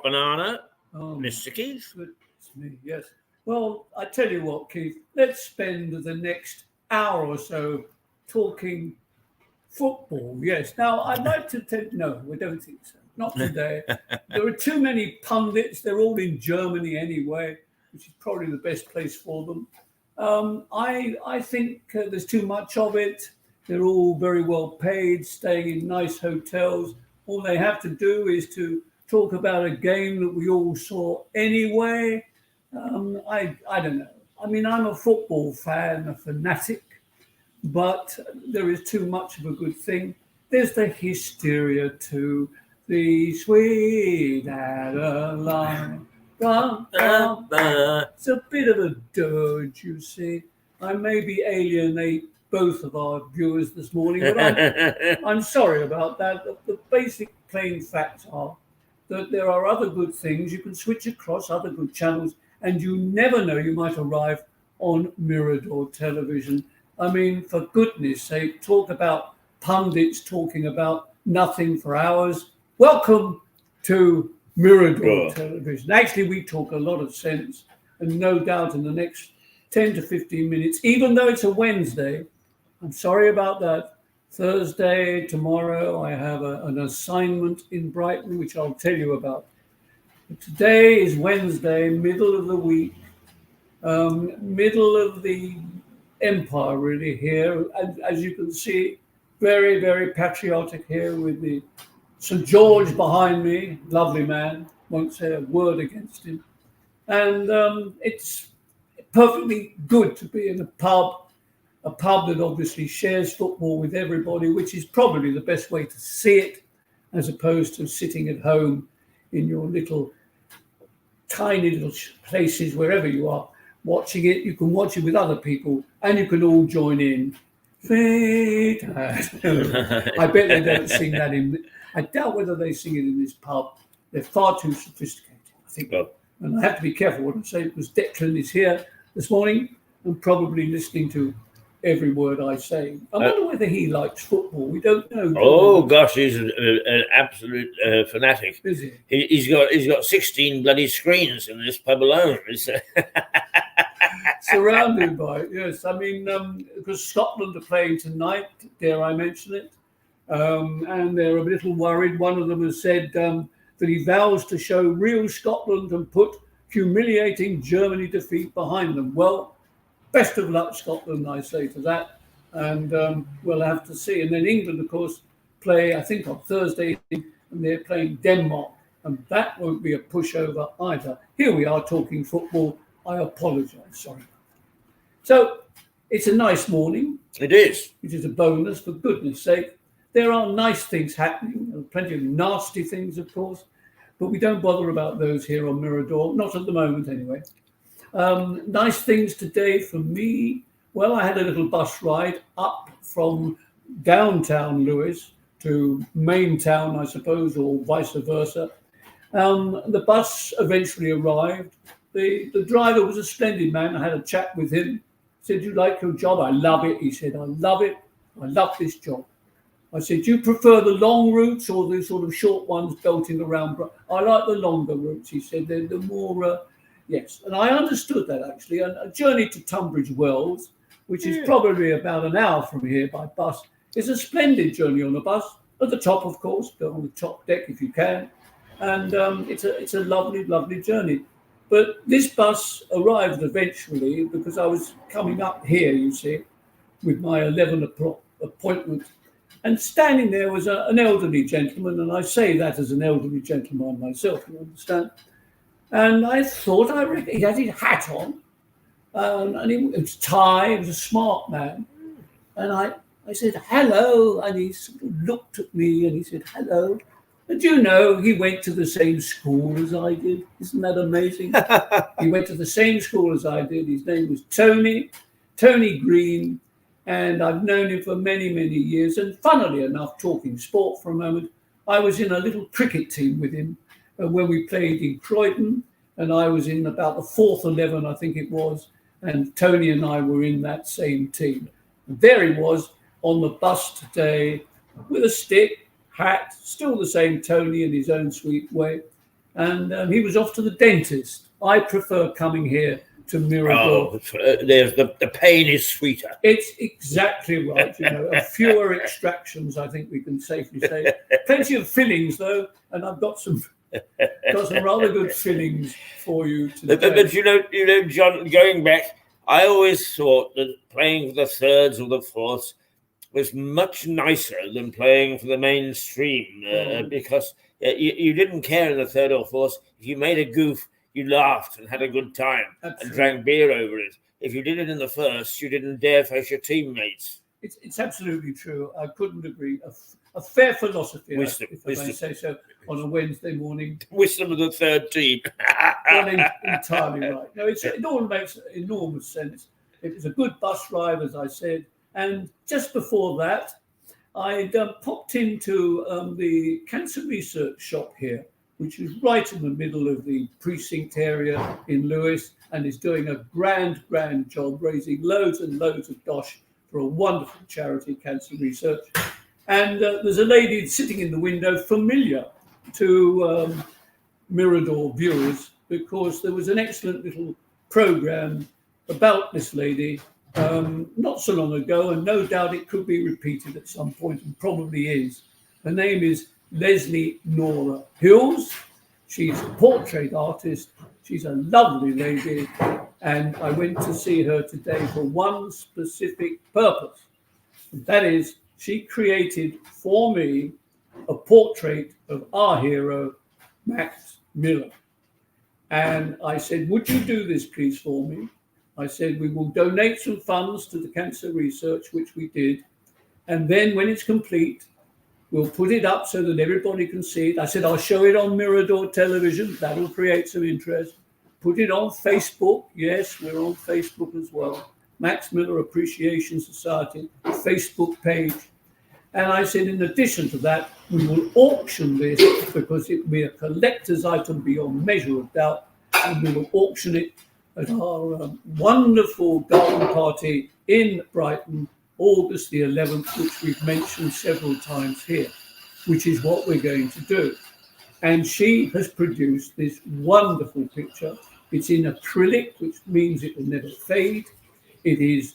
Banana, Mr. Keith. It's me, yes. Well, I tell you what, Keith, let's spend the next hour or so talking football. Yes. Now, I'd like to no, we don't think so. Not today. There are too many pundits. They're all in Germany anyway, which is probably the best place for them. I think there's too much of it. They're all very well paid, staying in nice hotels. All they have to do is to talk about a game that we all saw anyway. I don't know. I mean, I'm a football fan, a fanatic, but there is too much of a good thing. There's the hysteria too. The sweet Adeline. It's a bit of a dirge, you see. I maybe alienate both of our viewers this morning, but I'm sorry about that. The basic plain facts are that there are other good things. You can switch across other good channels, and you never know, you might arrive on Mirador television. I mean, for goodness sake, talk about pundits talking about nothing for hours. Welcome to Mirador television. Actually, we talk a lot of sense, and no doubt in the next 10 to 15 minutes, even though it's a Wednesday, I'm sorry about that. Thursday, tomorrow, I have an assignment in Brighton, which I'll tell you about. But today is Wednesday, middle of the week, middle of the empire, really, here. And as you can see, very, very patriotic here with the St. George behind me. Lovely man, won't say a word against him. And it's perfectly good to be in a pub that obviously shares football with everybody, which is probably the best way to see it, as opposed to sitting at home in your little tiny little places, wherever you are, watching it. You can watch it with other people, and you can all join in. I bet they don't sing that in. I doubt whether they sing it in this pub. They're far too sophisticated, I think. And I have to be careful what I say, because Declan is here this morning and probably listening to every word I say. I wonder whether he likes football. We don't know. Gosh, he's an absolute fanatic. Is he? He's got 16 bloody screens in this pub alone. Surrounded by it, yes. I mean, because Scotland are playing tonight, dare I mention it, and they're a little worried. One of them has said that he vows to show real Scotland and put humiliating Germany defeat behind them. Well, best of luck, Scotland, I say to that. And we'll have to see. And then England, of course, play, I think, on Thursday, and they're playing Denmark. And that won't be a pushover either. Here we are talking football. I apologise, sorry. So it's a nice morning. It is. It is a bonus, for goodness sake. There are nice things happening. There are plenty of nasty things, of course. But we don't bother about those here on Mirador. Not at the moment, anyway. Nice things today for me. Well, I had a little bus ride up from downtown Lewes to main town, I suppose, or vice versa. The bus eventually arrived. The driver was a splendid man. I had a chat with him. Said, "You like your job?" "I love it." He said, "I love it. I love this job." I said, "Do you prefer the long routes or the sort of short ones belting around?" "I like the longer routes," he said. "They're the more... Yes, and I understood that, actually. A journey to Tunbridge Wells, which is probably about an hour from here by bus, is a splendid journey on the bus. At the top, of course, go on the top deck if you can. And it's a lovely, lovely journey. But this bus arrived eventually because I was coming up here, you see, with my 11 o'clock appointment. And standing there was an elderly gentleman, and I say that as an elderly gentleman myself, you understand. And I thought, he had his hat on, and it was tie. He was a smart man. And I said, hello. And he sort of looked at me and he said, hello. And you know, he went to the same school as I did. Isn't that amazing? He went to the same school as I did. His name was Tony Green. And I've known him for many, many years. And funnily enough, talking sport for a moment, I was in a little cricket team with him when we played in Croydon. And I was in about the 4th 11, I think it was. And Tony and I were in that same team. And there he was on the bus today with a stick, hat, still the same Tony in his own sweet way. And he was off to the dentist. I prefer coming here to Mirador. There's the pain is sweeter. It's exactly right. You know, fewer extractions, I think we can safely say. Plenty of fillings, though, and I've got some rather good fillings for you today. But you know, John, going back, I always thought that playing for the thirds or the fourths was much nicer than playing for the mainstream because you didn't care in the third or fourth. If you made a goof, you laughed and had a good time. Absolutely. And drank beer over it. If you did it in the first, you didn't dare face your teammates. It's absolutely true. I couldn't agree. A fair philosophy, if I may say so, on a Wednesday morning. Wisdom of the third team. Entirely right. No, it all makes enormous sense. It was a good bus ride, as I said. And just before that, I'd popped into the cancer research shop here, which is right in the middle of the precinct area in Lewes, and is doing a grand job, raising loads and loads of dosh for a wonderful charity, Cancer Research. And there's a lady sitting in the window familiar to Mirador viewers, because there was an excellent little program about this lady not so long ago, and no doubt it could be repeated at some point, and probably is. Her name is Leslie Nora Hills. She's a portrait artist. She's a lovely lady. And I went to see her today for one specific purpose. And that is, she created for me a portrait of our hero, Max Miller. And I said, would you do this, please, for me? I said, we will donate some funds to the cancer research, which we did. And then when it's complete, we'll put it up so that everybody can see it. I said, I'll show it on Mirador television. That'll create some interest. Put it on Facebook. Yes, we're on Facebook as well. Max Miller Appreciation Society Facebook page. And I said, in addition to that, we will auction this because it will be a collector's item beyond measure of doubt. And we will auction it at our wonderful garden party in Brighton, August the 11th, which we've mentioned several times here, which is what we're going to do. And she has produced this wonderful picture. It's in acrylic, which means it will never fade. It is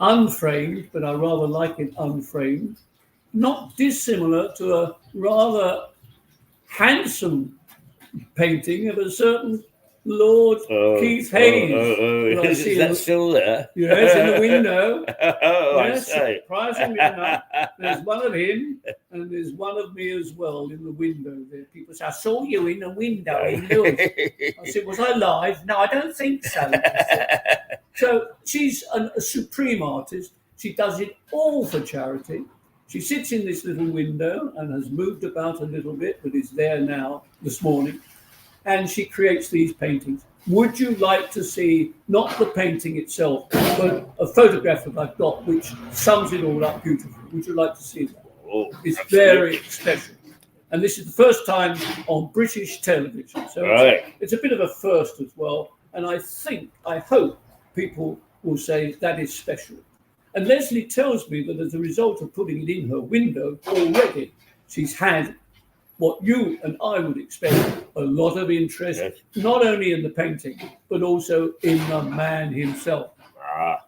unframed, but I rather like it unframed. Not dissimilar to a rather handsome painting of a certain Lord Keith Hayes. Is that still there? Yes, in the window. Yes, I say. Surprisingly enough, there's one of him and there's one of me as well in the window there. People say, I saw you in the window in Lewis. I said, was I live? No, I don't think so. So she's a supreme artist. She does it all for charity. She sits in this little window and has moved about a little bit, but is there now this morning. And she creates these paintings. Would you like to see, not the painting itself, but a photograph that I've got which sums it all up beautifully? Would you like to see that? Oh, it's very special. And this is the first time on British television. So it's a bit of a first as well. And I hope people will say that is special. And Leslie tells me that as a result of putting it in her window already, she's had what you and I would expect, a lot of interest, not only in the painting, but also in the man himself.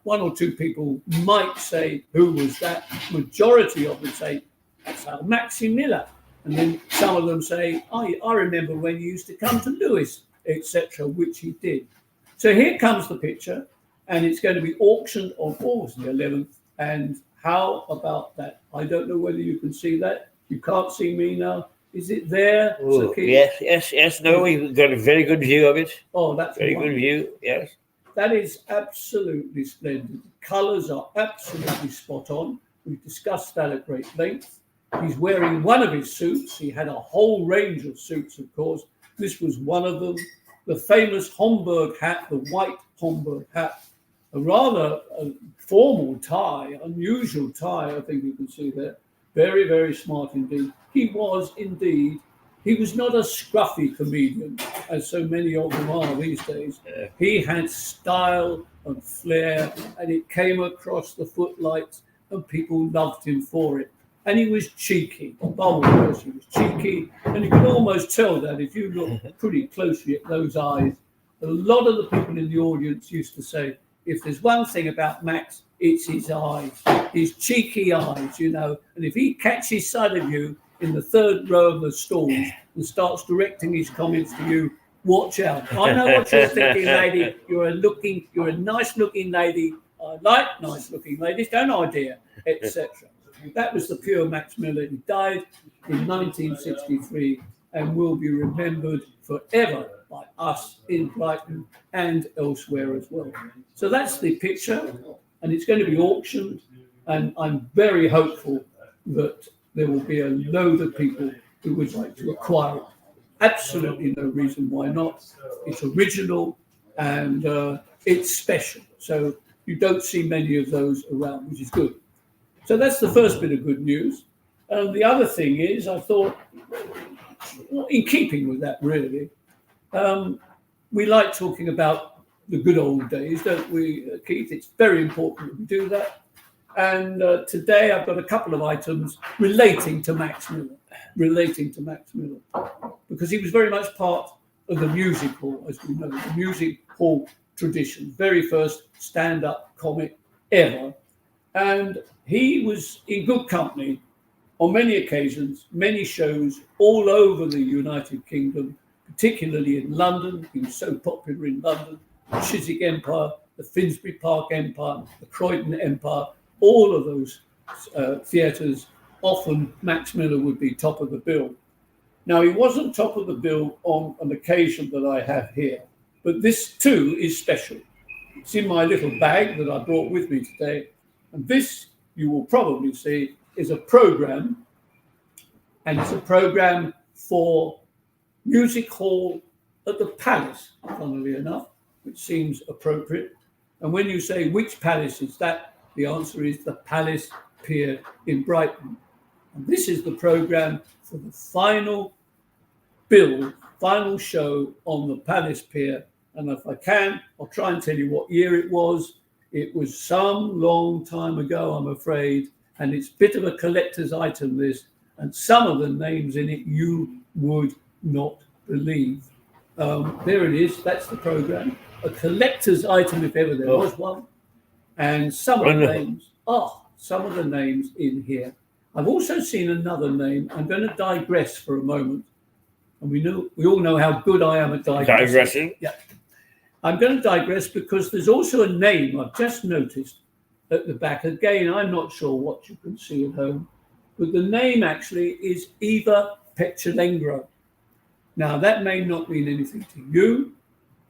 One or two people might say, who was that? Majority of them say, that's our Maxi Miller. And then some of them say, I remember when you used to come to Lewis, etc., which he did. So here comes the picture, and it's going to be auctioned on August the 11th. And how about that? I don't know whether you can see that. You can't see me now. Is it there? Ooh, yes. No, we've got a very good view of it. Oh, that's very good view. Yes. That is absolutely splendid. The colours are absolutely spot on. We've discussed that at great length. He's wearing one of his suits. He had a whole range of suits, of course. This was one of them. The famous Homburg hat, the white Homburg hat, a rather formal tie, unusual tie, I think you can see there. Very, very smart indeed. He was indeed. He was not a scruffy comedian, as so many of them are these days. Yeah. He had style and flair, and it came across the footlights, and people loved him for it. And he was cheeky. Above all else, he was cheeky. And you can almost tell that if you look pretty closely at those eyes. A lot of the people in the audience used to say, if there's one thing about Max, it's his eyes, his cheeky eyes, you know. And if he catches sight of you in the third row of the stalls and starts directing his comments to you, watch out. I know what you're thinking, lady. You're a nice-looking lady. I like nice-looking ladies, don't I, dear? Etc. That was the pure Max Miller. He died in 1963 and will be remembered forever by us in Brighton and elsewhere as well. So that's the picture, and it's going to be auctioned, and I'm very hopeful that there will be a load of people who would like to acquire it. Absolutely no reason why not. It's original and it's special. So you don't see many of those around, which is good. So that's the first bit of good news. The other thing is, I thought, well, in keeping with that, really, we like talking about the good old days, don't we, Keith? It's very important that we do that. And today I've got a couple of items relating to Max Miller, because he was very much part of the music hall, as we know, the music hall tradition, very first stand-up comic ever. And he was in good company on many occasions, many shows all over the United Kingdom, particularly in London. He was so popular in London, the Chiswick Empire, the Finsbury Park Empire, the Croydon Empire, all of those theatres, often Max Miller would be top of the bill. Now, he wasn't top of the bill on an occasion that I have here, but this too is special. It's in my little bag that I brought with me today. And this, you will probably see, is a program, and it's a program for music hall at the Palace, funnily enough, which seems appropriate. And when you say which palace is that, the answer is the Palace Pier in Brighton. And this is the program for the final bill, final show on the Palace Pier. And if I can, I'll try and tell you what year it was. It was some long time ago, I'm afraid, and it's a bit of a collector's item, this, and some of the names in it you would not believe. There it is, that's the program. A collector's item, if ever there was one. And some of the names in here. I've also seen another name. I'm going to digress for a moment. And we all know how good I am at digressing. Yeah. I'm going to digress because there's also a name I've just noticed at the back. Again, I'm not sure what you can see at home, but the name actually is Eva Petulengro. Now, that may not mean anything to you.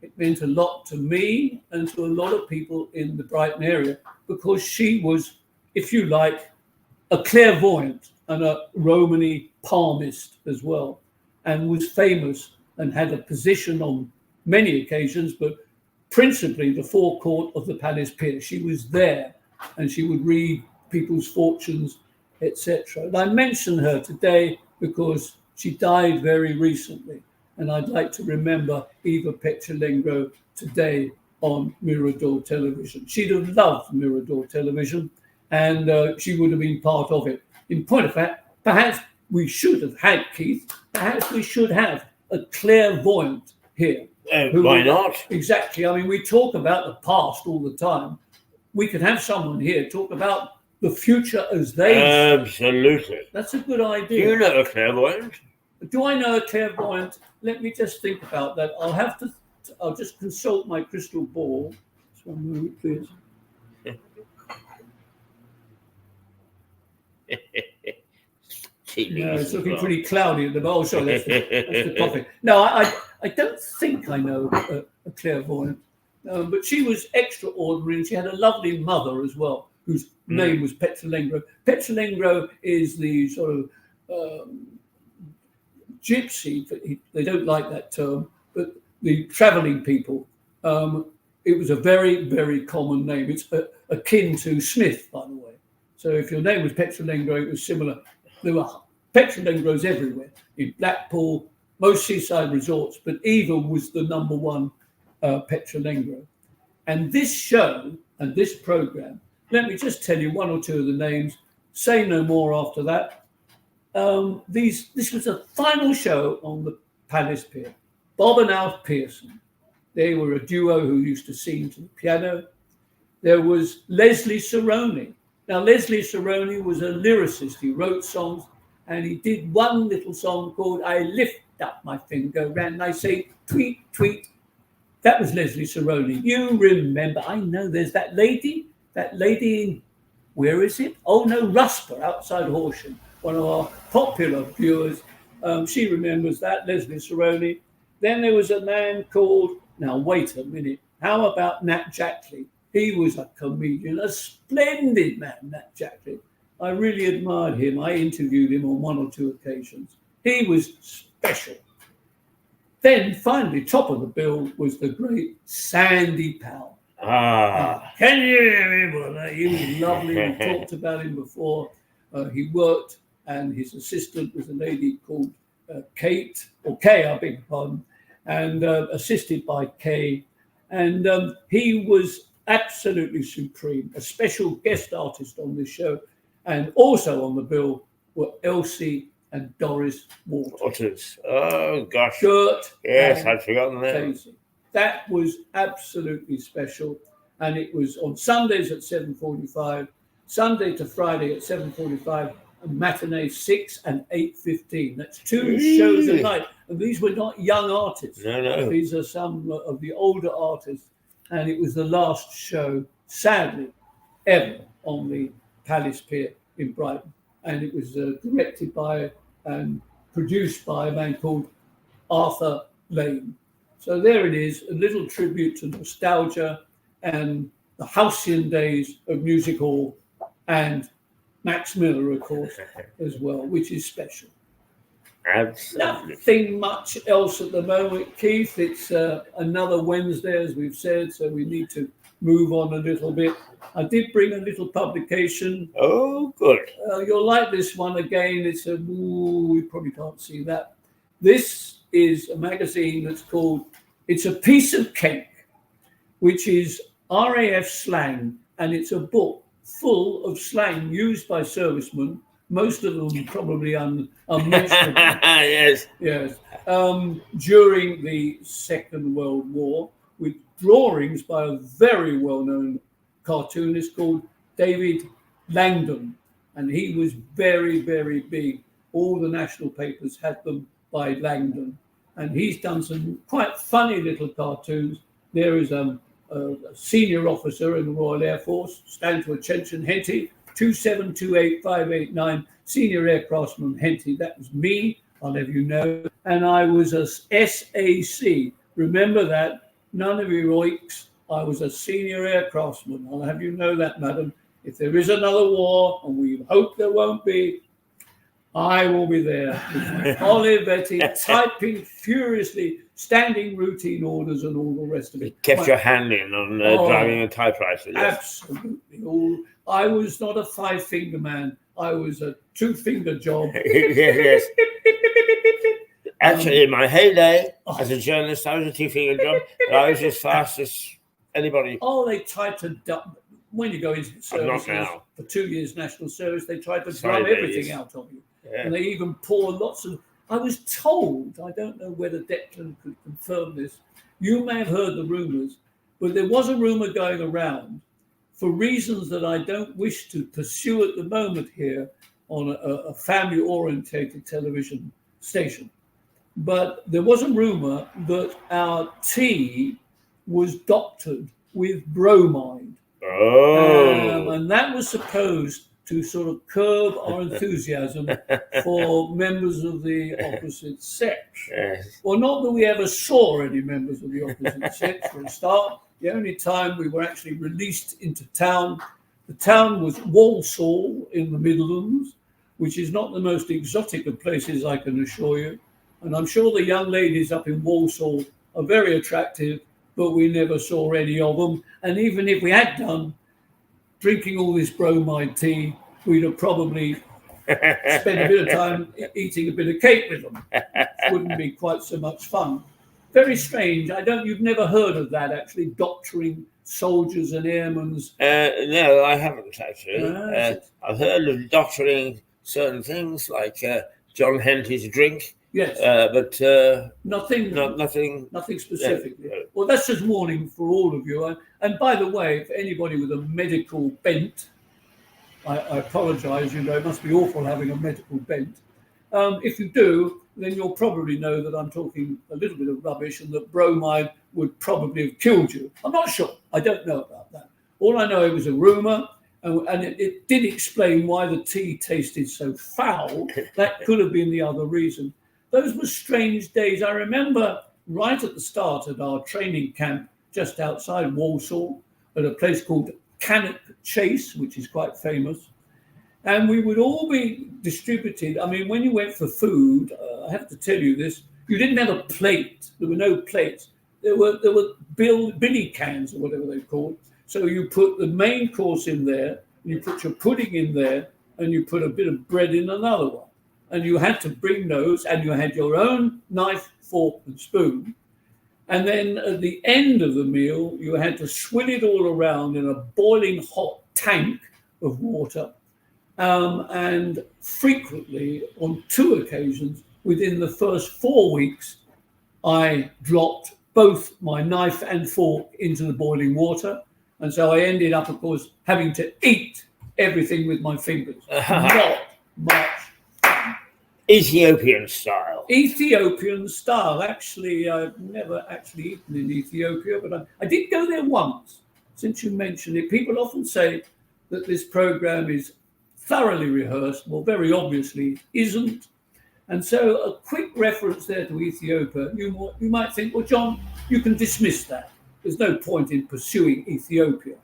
It meant a lot to me and to a lot of people in the Brighton area because she was, if you like, a clairvoyant and a Romany palmist as well, and was famous and had a position on many occasions, but principally the forecourt of the Palace Pier. She was there and she would read people's fortunes, etc. And I mention her today because she died very recently, and I'd like to remember Eva Petulengro today on Mirador Television. She'd have loved Mirador Television, and she would have been part of it. In point of fact, perhaps we should have had, Keith, perhaps we should have a clairvoyant here. Why not? Exactly. I mean, we talk about the past all the time. We could have someone here talk about the future as they... Absolutely. That's a good idea. Do you know a clairvoyant? Do I know a clairvoyant? Let me just think about that. I'll just consult my crystal ball. Just one moment, please. No, it's looking pretty cloudy at the moment. Oh, sorry, that's the topic. No, I don't think I know a clairvoyant. But she was extraordinary, and she had a lovely mother as well, whose name was Petrolengro. Petrolengro is the sort of gypsy, they don't like that term, but the travelling people. It was a very, very common name. It's akin to Smith, by the way. So if your name was Petrolengro, it was similar. There were Petrolengros everywhere, in Blackpool, most seaside resorts, but Eva was the number one Petrolengro. And this show and this programme, let me just tell you one or two of the names, say no more after that. This was the final show on the Palace Pier. Bob and Alf Pearson. They were a duo who used to sing to the piano. There was Leslie Saroni. Now, Leslie Saroni was a lyricist. He wrote songs, and he did one little song called I Lift Up My Finger, and I say, tweet, tweet. That was Leslie Saroni. You remember, I know there's that lady in, where is it? Oh, no, Rusper, outside Horsham, one of our popular viewers. She remembers that, Leslie Saroni. Then there was a man called, now wait a minute, how about Nat Jackley? He was a comedian, a splendid man, Nat Jackley. I really admired him. I interviewed him on one or two occasions. He was special. Then finally, top of the bill was the great Sandy Powell. Can you remember that? He was lovely. We talked about him before. He worked, and his assistant was a lady called Kate, or Kay, I beg your pardon, and assisted by Kay. And he was absolutely supreme, a special guest artist on this show. And also on the bill were Elsie and Doris Waters. Oh, gosh. Gert. Yes, I'd forgotten that. Daisy. That was absolutely special. And it was on Sundays at 7:45, Sunday to Friday at 7:45, and matinee 6 and 8:15. That's two shows a night. And these were not young artists. No. These are some of the older artists. And it was the last show, sadly, ever on the Palace Pier in Brighton. And it was directed by and produced by a man called Arthur Lane. So there it is, a little tribute to nostalgia and the halcyon days of music hall, and Max Miller, of course, as well, which is special. Absolutely. Nothing much else at the moment, Keith. It's another Wednesday, as we've said, so we need to move on a little bit. I did bring a little publication. Oh, good. You'll like this one again. It's we probably can't see that. This is a magazine that's called It's a Piece of Cake, which is RAF slang, and it's a book full of slang used by servicemen, most of them probably unmentionable. Yes. Yes. During the Second World War, with drawings by a very well-known cartoonist called David Langdon. And he was very, very big. All the national papers had them by Langdon. And he's done some quite funny little cartoons. There is a senior officer in the Royal Air Force, stand to attention, Henty, 2728589, senior aircraftsman Henty. That was me, I'll have you know. And I was a SAC. Remember that. None of you oiks. I was a senior aircraftsman. I'll have you know that, madam. If there is another war, and we hope there won't be, I will be there with my Olivetti, typing furiously, standing routine orders and all the rest of it. Kept your hand in on driving a typewriter. Yes. Absolutely. I was not a five-finger man. I was a two-finger job. Yes. Actually, in my heyday as a journalist, I was a two-finger job, but I was as fast as anybody. Oh, they tried to when you go into the service for 2 years national service, they tried to drum everything out of you. Yeah. And they even pour lots of... I was told, I don't know whether Declan could confirm this, you may have heard the rumours, but there was a rumour going around for reasons that I don't wish to pursue at the moment here on a family-orientated television station. But there was a rumour that our tea was doctored with bromide. Oh. And that was supposed to sort of curb our enthusiasm for members of the opposite sex. Yes. Well, not that we ever saw any members of the opposite sex for a start. The only time we were actually released into town, the town was Walsall in the Midlands, which is not the most exotic of places, I can assure you. And I'm sure the young ladies up in Walsall are very attractive, but we never saw any of them. And even if we had done, drinking all this bromide tea, we'd have probably spent a bit of time eating a bit of cake with them. Wouldn't be quite so much fun. Very strange. You've never heard of that, actually, doctoring soldiers and airmen? No, I haven't actually. I've heard of doctoring certain things like John Henty's drink. Yes. But nothing specifically. No. Well, that's just warning for all of you. And by the way, for anybody with a medical bent, I apologise, it must be awful having a medical bent. If you do, then you'll probably know that I'm talking a little bit of rubbish and that bromide would probably have killed you. I'm not sure. I don't know about that. All I know, it was a rumour, and it did explain why the tea tasted so foul. That could have been the other reason. Those were strange days. I remember right at the start of our training camp just outside Walsall at a place called Cannock Chase, which is quite famous. And we would all be distributed. I mean, when you went for food, I have to tell you this, you didn't have a plate. There were no plates. There were billy cans or whatever they're called. So you put the main course in there, and you put your pudding in there, and you put a bit of bread in another one. And you had to bring those, and you had your own knife, fork, and spoon. And then at the end of the meal, you had to swill it all around in a boiling hot tank of water. And frequently, on 2 occasions, within the first 4 weeks, I dropped both my knife and fork into the boiling water. And so I ended up, of course, having to eat everything with my fingers. Not much fun. Ethiopian style. Ethiopian style. Actually, I've never actually eaten in Ethiopia, but I did go there once. Since you mentioned it, people often say that this program is thoroughly rehearsed. Well, very obviously isn't. And so a quick reference there to Ethiopia, you might think, well, John, you can dismiss that. There's no point in pursuing Ethiopia.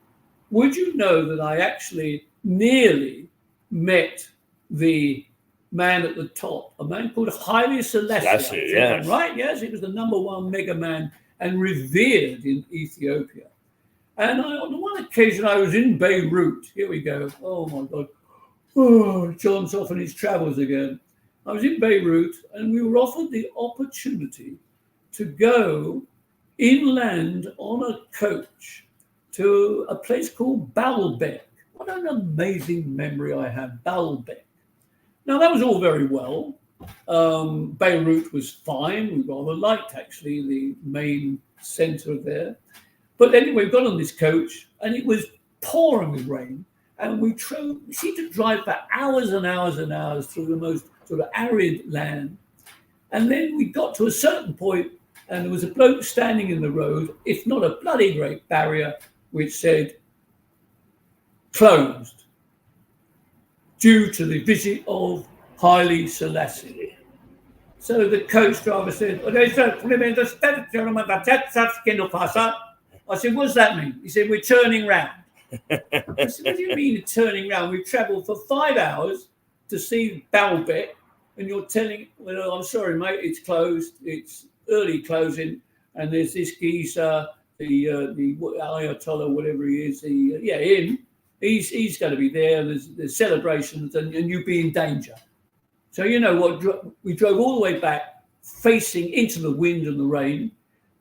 Would you know that I actually nearly met the man at the top, a man called Haile Selassie, yes. Right? Yes, he was the #1 mega man and revered in Ethiopia. And on one occasion, I was in Beirut. Here we go. Oh, my God. Oh, John's off on his travels again. I was in Beirut, and we were offered the opportunity to go inland on a coach to a place called Baalbek. What an amazing memory I have, Baalbek. Now, that was all very well. Beirut was fine. We rather liked, actually, the main centre there. But anyway, we got on this coach, and it was pouring with rain. And we seemed to drive for hours and hours and hours through the most sort of arid land. And then we got to a certain point, and there was a bloke standing in the road, if not a bloody great barrier, which said, closed, due to the visit of Haile Selassie. So the coach driver said, I said, what does that mean? He said, we're turning round. I said, what do you mean turning round? We've travelled for 5 hours to see Baalbek, and you're telling, well, I'm sorry, mate, it's closed. It's early closing, and there's this geezer, the Ayatollah, whatever he is, him. He's going to be there. There's celebrations, and you'd be in danger. So you know what? We drove all the way back, facing into the wind and the rain.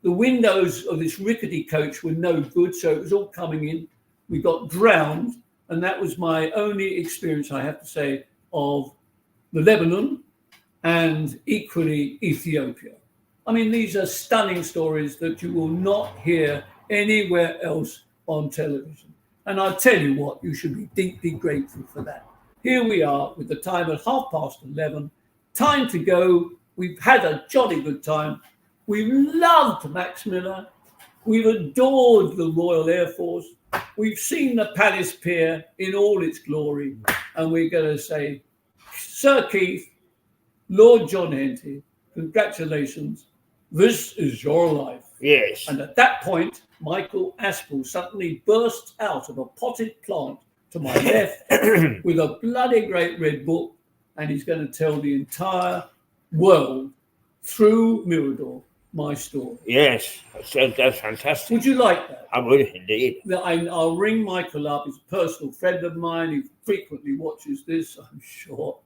The windows of this rickety coach were no good, so it was all coming in. We got drowned, and that was my only experience, I have to say, of the Lebanon and equally Ethiopia. I mean, these are stunning stories that you will not hear anywhere else on television. And I'll tell you what, you should be deeply grateful for that. Here we are with the time at 11:30. Time to go. We've had a jolly good time. We've loved Max Miller. We've adored the Royal Air Force. We've seen the Palace Pier in all its glory. And we're going to say, Sir Keith, Lord John Henty, congratulations. This is your life. Yes. And at that point, Michael Aspel suddenly bursts out of a potted plant to my left with a bloody great red book, and he's going to tell the entire world through Mirador my story. Yes, that's fantastic. Would you like that? I would indeed. I'll ring Michael up. He's a personal friend of mine. He frequently watches this, I'm sure.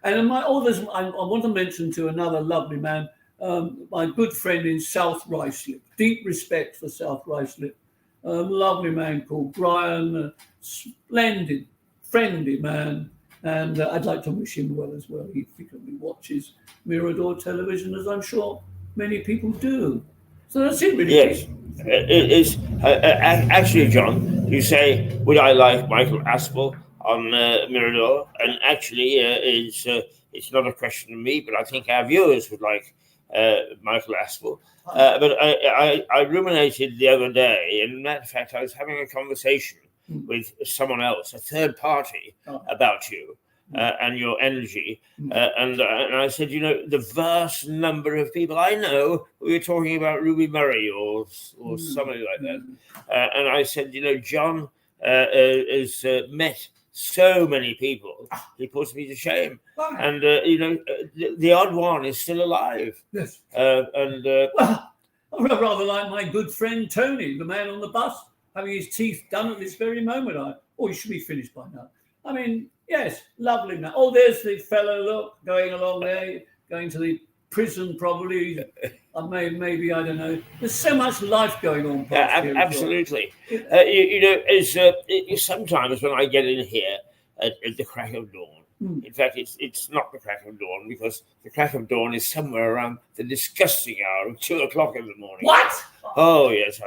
And I want to mention to another lovely man, my good friend in South Ruislip. Deep respect for South Ruislip. Lovely man called Brian, splendid, friendly man. And I'd like to wish him well as well. He frequently watches Mirador television, as I'm sure many people do. So that's it, really. Yes. It's actually, John, you say, would I like Michael Aspel on Mirador? And actually, it's not a question of me, but I think our viewers would like Michael Aspel. But I ruminated the other day, and in matter of fact, I was having a conversation with someone else, a third party, about you. And your energy, and I said, the vast number of people I know. We were talking about Ruby Murray or somebody like that, and I said, John has met so many people. He puts me to shame, and the odd one is still alive. Yes, well, rather like my good friend Tony, the man on the bus, having his teeth done at this very moment. He should be finished by now. I mean. Yes, lovely man. Oh, there's the fellow, look, going along there, going to the prison probably. Maybe, I don't know. There's so much life going on. Absolutely. Sometimes when I get in here at the crack of dawn, in fact, it's not the crack of dawn, because the crack of dawn is somewhere around the disgusting hour of 2 o'clock in the morning. What? Oh, yes.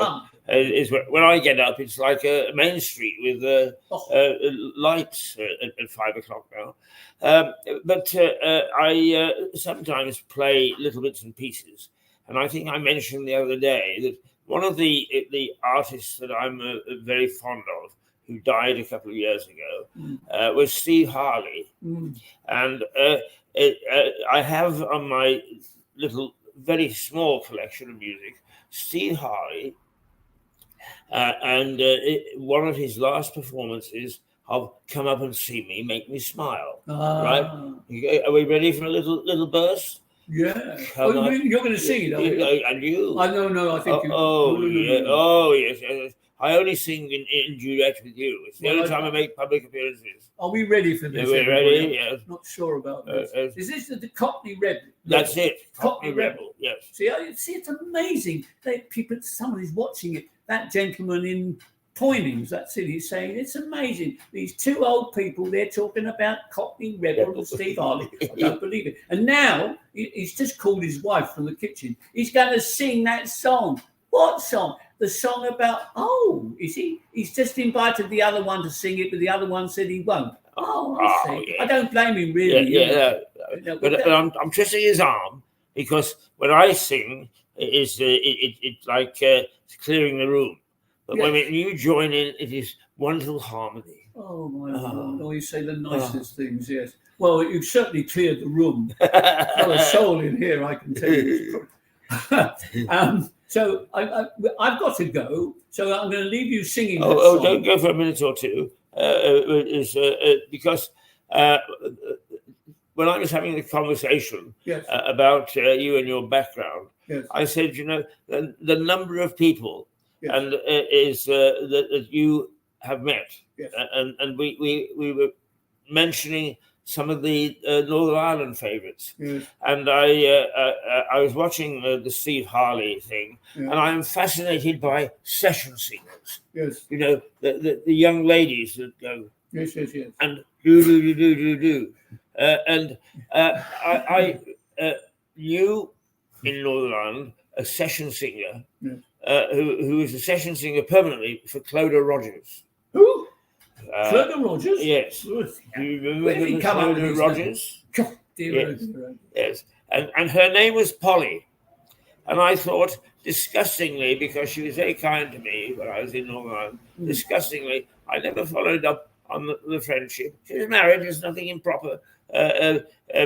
When I get up, it's like a main street with lights at 5 o'clock now. But I sometimes play little bits and pieces. And I think I mentioned the other day that one of the artists that I'm very fond of, who died a couple of years ago, was Steve Harley. And I have on my little, very small collection of music, Steve Harley, and one of his last performances of Come Up and See Me, Make Me Smile. Right? Are we ready for a little burst? Yeah. You're going to sing it, are you? And you? I know. I think Yes. I only sing in duet with you. It's the only time I make public appearances. Are we ready for this? We're ready, yes. Not sure about this. Is this the Cockney Rebel? That's it. Cockney Rebel, yes. See, it's amazing. Somebody's watching it. That gentleman in Poynings, that's it. He's saying it's amazing. These two old people, they're talking about Cockney Rebel and Steve Harley. I don't believe it. And now he's just called his wife from the kitchen. He's going to sing that song. What song? The song about, is he? He's just invited the other one to sing it, but the other one said he won't. I see. Yeah. I don't blame him, really. But I'm twisting his arm, because when I sing, it's like clearing the room. But when you join in, it is wonderful harmony. Oh, my God. Oh, you say the nicest things, yes. Well, you've certainly cleared the room. Not a soul in here, I can tell you. So I've got to go. So I'm going to leave you singing. Song. Don't go for a minute or two. Because when I was having the conversation about you and your background, I said, the number of people and that you have met, and we were mentioning some of the Northern Ireland favourites, and I was watching the Steve Harley thing, and I am fascinated by session singers. Yes, the young ladies that go. Yes. And do. And I knew in Northern Ireland a session singer who was a session singer permanently for Clodagh Rogers. Who? Clodagh Rogers? Yes. Do you remember Clodagh Rogers? Yes. And her name was Polly. And I thought, disgustingly, because she was very kind to me when I was in Northern Ireland, disgustingly, I never followed up on the friendship. She was married, there's nothing improper, and I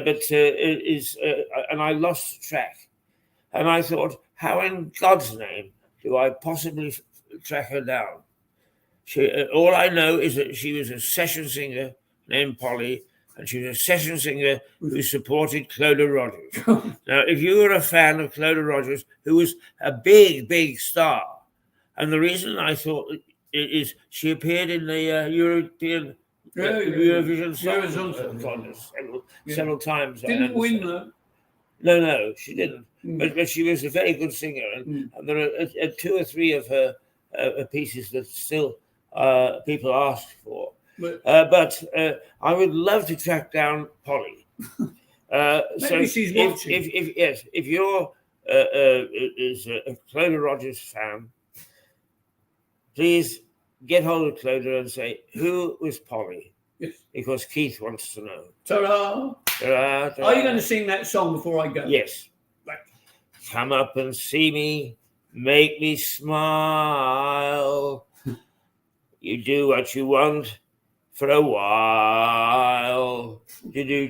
lost track. And I thought, how in God's name do I possibly track her down? All I know is that she was a session singer named Polly, and she was a session singer who supported Clodagh Rogers. Now, if you were a fan of Clodagh Rogers, who was a big, big star, and the reason I thought is she appeared in the European Eurovision Song Contest several times. Didn't win though. No, she didn't. But she was a very good singer, and there are 2 or 3 of her pieces that still people ask for. But I would love to track down Polly. Maybe she's watching. If you're a Clodagh Rogers fan, please get hold of Clodagh and say, who was Polly? Yes. Because Keith wants to know. Ta-da! Ta-da, ta-da. Are you going to sing that song before I go? Yes. Right. Come up and see me, make me smile. You do what you want for a while. Do.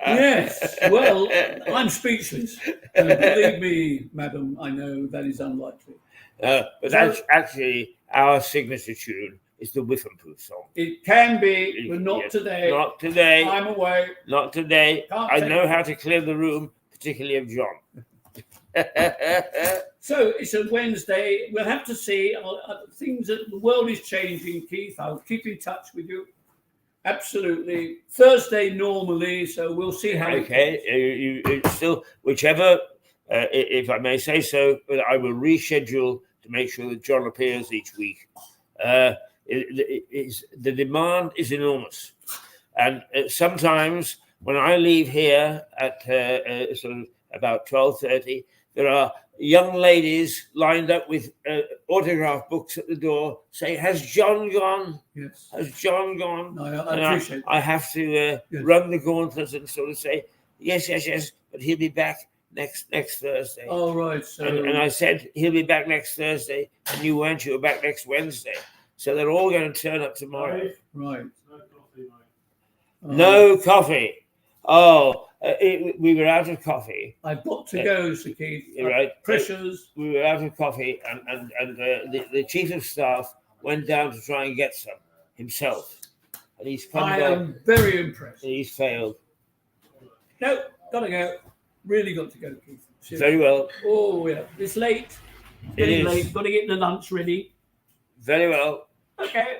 Yes. Well, I'm speechless. Believe me, madam, I know that is unlikely. But that's actually our signature tune. Is the Whiff and Poof song. It can be, but not today. Not today. I'm away. Not today. I know how to clear the room, particularly of John. So it's a Wednesday. We'll have to see things that the world is changing, Keith. I'll keep in touch with you. Absolutely. Thursday normally, so we'll see how. Okay, you still whichever, if I may say so, but I will reschedule to make sure that John appears each week. The demand is enormous, and sometimes when I leave here at sort of about 12:30, there are young ladies lined up with autograph books at the door saying, "Has John gone? Yes. Has John gone?" No, I appreciate I have to run the gauntlet and sort of say, yes, but he'll be back next Thursday. Oh, right. So... And I said, he'll be back next Thursday, and you weren't. You were back next Wednesday. So they're all going to turn up tomorrow. Right. No coffee. Oh, we were out of coffee. I've got to go, Sir Keith. Right. Pressures. We were out of coffee, and the chief of staff went down to try and get some himself. And he's come back. I am very impressed. And he's failed. No, got to go. Really got to go, Keith. Seriously. Very well. Oh, yeah. It's late. Getting late. Got to get the lunch ready. Very well. Okay.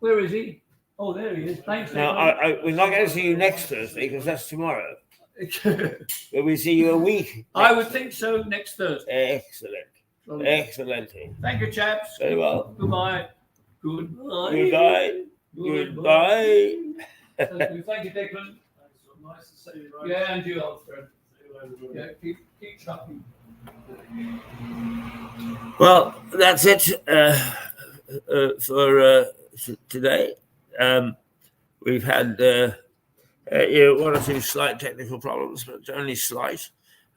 Where is he? Oh, there he is. Thanks. Now, we're not going to see you next Thursday because that's tomorrow. But we see you a week. I would think so next Thursday. Excellent. Excellent. Thank you, chaps. Very well. Goodbye. Goodbye. Goodbye. Thank you, Declan. Nice to see you, right? Yeah, and you, old friend. Yeah, keep chucking. Well, that's it for today. We've had 1 or 2 slight technical problems, but only slight.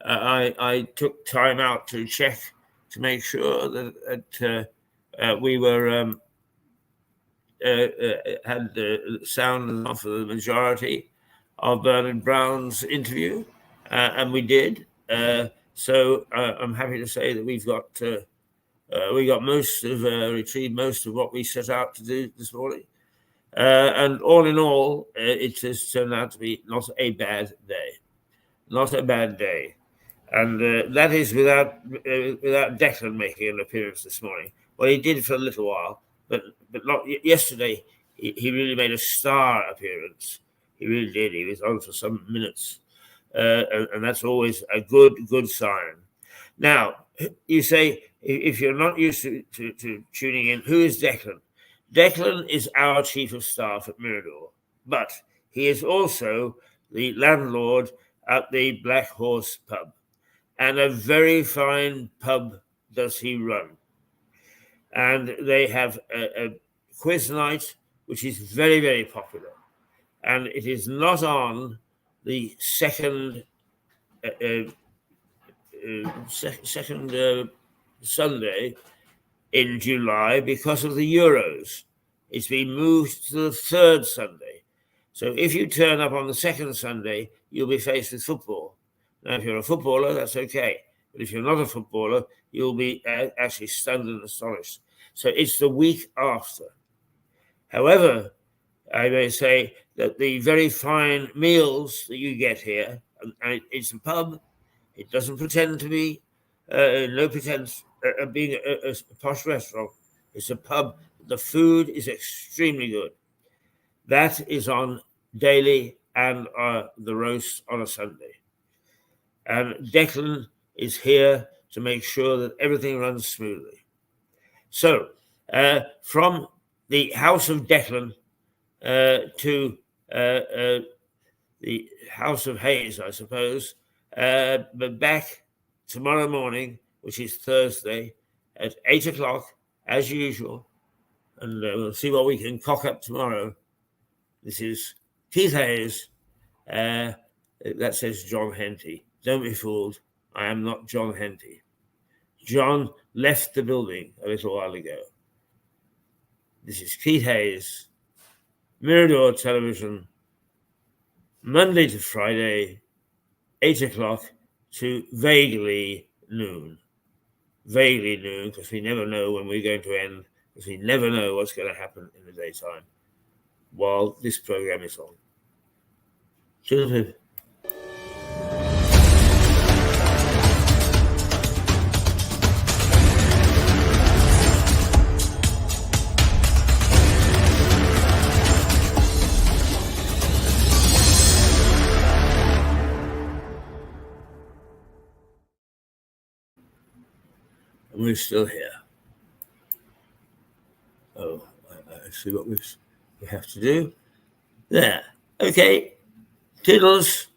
I took time out to check to make sure that we were had sound enough for the majority of Bernard Brown's interview, and we did. So I'm happy to say that we retrieved most of what we set out to do this morning. And all in all, it has turned out to be not a bad day. Not a bad day. And that is without Declan making an appearance this morning. Well, he did for a little while, but not yesterday. He really made a star appearance. He really did. He was on for some minutes. And that's always a good sign. Now, you say, if you're not used to tuning in, who is Declan? Declan is our chief of staff at Mirador, but he is also the landlord at the Black Horse pub, and a very fine pub does he run. And they have a quiz night, which is very, very popular, and it is not on the second Sunday in July because of the Euros. It's been moved to the third Sunday. So if you turn up on the second Sunday, you'll be faced with football. Now, if you're a footballer, that's okay. But if you're not a footballer, you'll be actually stunned and astonished. So it's the week after. However, I may say that the very fine meals that you get here, and it's a pub, it doesn't pretend to be, no pretense of being a posh restaurant. It's a pub. The food is extremely good. That is on daily and the roast on a Sunday. And Declan is here to make sure that everything runs smoothly. So, from the House of Declan to the House of Hayes, I suppose, but back tomorrow morning, which is Thursday, at 8 o'clock, as usual, and we'll see what we can cock up tomorrow. This is Keith Hayes. That says John Henty. Don't be fooled. I am not John Henty. John left the building a little while ago. This is Keith Hayes, Mirador Television, Monday to Friday, 8 o'clock to vaguely noon. Vaguely noon, because we never know when we're going to end, because we never know what's going to happen in the daytime while this program is on. Toodaloo. And we're still here. Oh, I see what we have to do. There. Okay. Toodles.